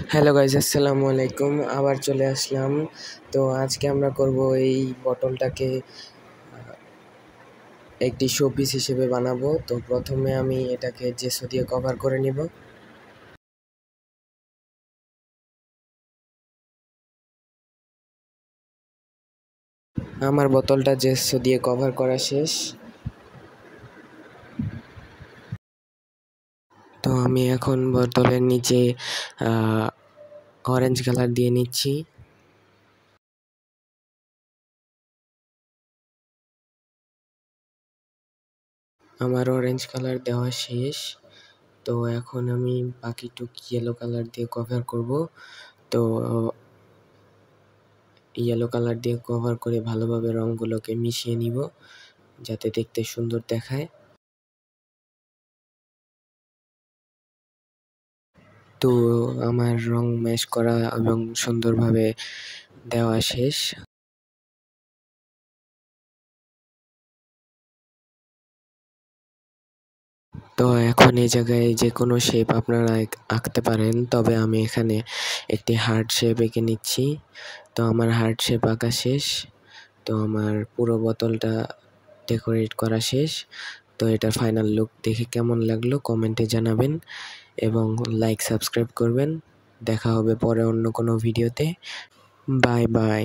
Hello guys, আসসালামু আলাইকুম। আবার চলে আসলাম। তো আজকে আমরা করব এই বটলটাকে একটি শোপিস হিসেবে বানাবো। তো প্রথমে আমি এটাকে জেসো দিয়ে কভার করে নিব। আমার বোতলটা জেসো দিয়ে কভার করা শেষ। তো আমি এখন বোতলের নিচে অরেঞ্জ কালার দিয়ে নিচ্ছি। আমার অরেঞ্জ কালার দেওয়া শেষ। তো এখন আমি বাকিটুক ইয়েলো কালার দিয়ে কভার করব। তো ইয়েলো কালার দিয়ে কভার করে ভালোভাবে রঙগুলোকে মিশিয়ে নিব যাতে দেখতে সুন্দর দেখায়। তো আমার রং ম্যাচ করা এবং সুন্দরভাবে দেওয়া শেষ। তো এখন এই জায়গায় যে কোনো শেপ আপনারা আঁকতে পারেন, তবে আমি এখানে একটি হার্ট শেপ এঁকে নিচ্ছি। তো আমার হার্ট শেপ আঁকা শেষ। তো আমার পুরো বোতলটা ডেকোরেট করা শেষ। তো এটার ফাইনাল লুক দেখে কেমন লাগলো কমেন্টে জানাবেন এবং লাইক সাবস্ক্রাইব করবেন। দেখা হবে পরে অন্য কোনো ভিডিওতে। Bye bye.